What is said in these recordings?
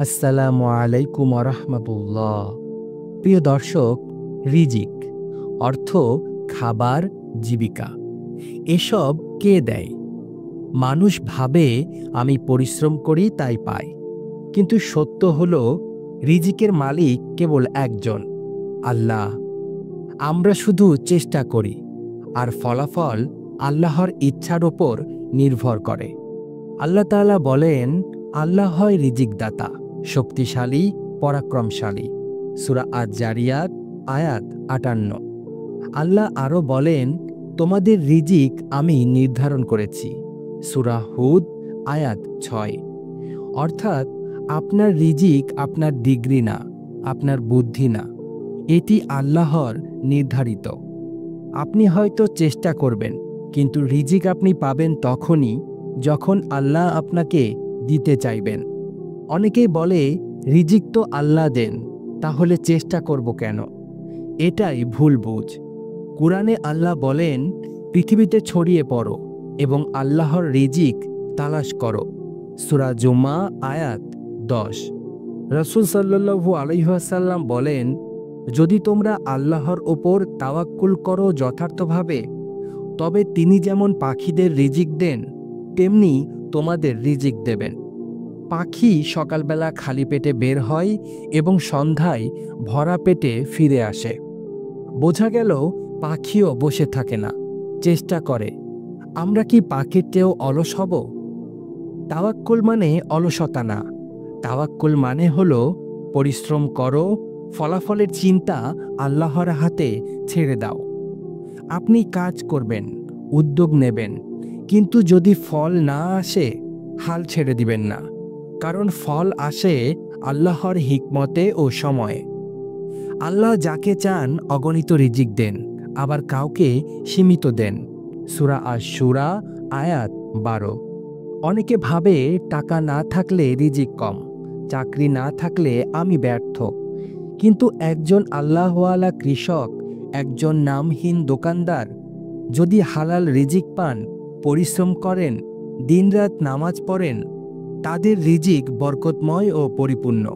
আসসালামু আলাইকুম ওয়া রাহমাতুল্লাহ। প্রিয় দর্শক, রিজিক অর্থ খাবার, জীবিকা। এসব কে দেয়? মানুষ ভাবে আমি পরিশ্রম করি তাই পাই, কিন্তু সত্য হলো রিজিকের মালিক কেবল একজন, আল্লাহ। আমরা শুধু চেষ্টা করি, আর ফলাফল আল্লাহর ইচ্ছার ওপর নির্ভর করে। আল্লাহ তাআলা বলেন, আল্লাহ হয় রিজিকদাতা, শক্তিশালী, পরাক্রমশালী। সূরা আয-যারিয়াত আয়াত ৫৮। আল্লাহ আরও বলেন, তোমাদের রিজিক আমি নির্ধারণ করেছি। সূরা হুদ আয়াত ৬। অর্থাৎ আপনার রিজিক আপনার ডিগ্রি না, আপনার বুদ্ধি না, এটি আল্লাহর নির্ধারিত। আপনি হয়তো চেষ্টা করবেন, কিন্তু রিজিক আপনি পাবেন তখনই যখন আল্লাহ আপনাকে দিতে চাইবেন। অনেকেই বলে, রিজিক তো আল্লাহ দেন, তাহলে চেষ্টা করব কেন? এটাই ভুল বুঝ। কুরআনে আল্লাহ বলেন, পৃথিবীতে ছড়িয়ে পড়ো এবং আল্লাহর রিজিক তালাশ করো। সূরা জুমা আয়াত ১০। রাসূল সাল্লাল্লাহু আলাইহি ওয়াসাল্লাম বলেন, যদি তোমরা আল্লাহর ওপর তাওয়াক্কুল করো যথার্থভাবে, তবে তিনি যেমন পাখিদের রিজিক দেন, তেমনি তোমাদের রিজিক দেবেন। পাখি সকালবেলা খালি পেটে বের হয় এবং সন্ধ্যায় ভরা পেটে ফিরে আসে। বোঝা গেল পাখিও বসে থাকে না, চেষ্টা করে। আমরা কি পাখির চেয়েও অলস হব? তাওয়াক্কুল মানে অলসতা না। তাওয়াক্কুল মানে হলো পরিশ্রম করো, ফলাফলের চিন্তা আল্লাহর হাতে ছেড়ে দাও। আপনি কাজ করবেন, উদ্যোগ নেবেন, কিন্তু যদি ফল না আসে, হাল ছেড়ে দিবেন না। কারণ ফল আসে আল্লাহর হিকমতে ও সময়ে। আল্লাহ যাকে চান অগণিত রিজিক দেন, আবার কাউকে সীমিত দেন। সূরা আশ-শূরা আয়াত ১২। অনেকে ভাবে টাকা না থাকলে রিজিক কম, চাকরি না থাকলে আমি ব্যর্থ। কিন্তু একজন আল্লাহওয়ালা কৃষক, একজন নামহীন দোকানদার যদি হালাল রিজিক পান, পরিশ্রম করেন, দিনরাত নামাজ পড়েন, তাদের রিজিক বরকতময় ও পরিপূর্ণ।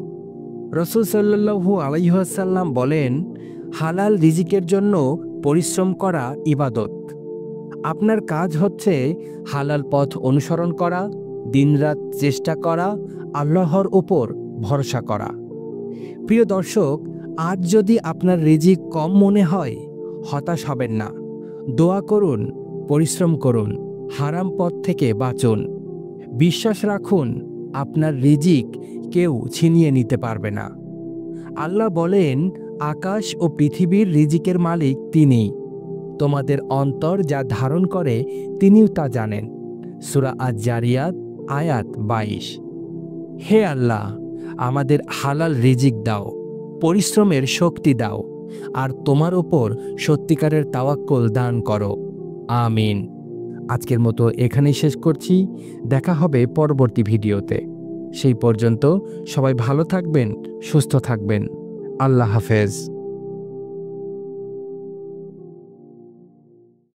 রাসূল সাল্লাল্লাহু আলাইহি ওয়াসাল্লাম বলেন, হালাল রিজিকের জন্য পরিশ্রম করা ইবাদত। আপনার কাজ হচ্ছে হালাল পথ অনুসরণ করা, দিনরাত চেষ্টা করা, আল্লাহর ওপর ভরসা করা। প্রিয় দর্শক, আজ যদি আপনার রিজিক কম মনে হয়, হতাশ হবেন না। দোয়া করুন, পরিশ্রম করুন, হারাম পথ থেকে বাঁচুন। বিশ্বাস রাখুন, আপনার রিজিক কেউ ছিনিয়ে নিতে পারবে না। আল্লাহ বলেন, আকাশ ও পৃথিবীর রিজিকের মালিক তিনি। তোমাদের অন্তর যা ধারণ করে তিনিও তা জানেন। সূরা আয-যারিয়াত আয়াত ২২। হে আল্লাহ, আমাদের হালাল রিজিক দাও, পরিশ্রমের শক্তি দাও, আর তোমার ওপর সত্যিকারের তাওয়াক্কুল দান করো। আমিন। আজকের মতো এখানেই শেষ করছি। দেখা হবে পরবর্তী ভিডিওতে। সেই পর্যন্ত সবাই ভালো থাকবেন, সুস্থ থাকবেন। আল্লাহ হাফেজ।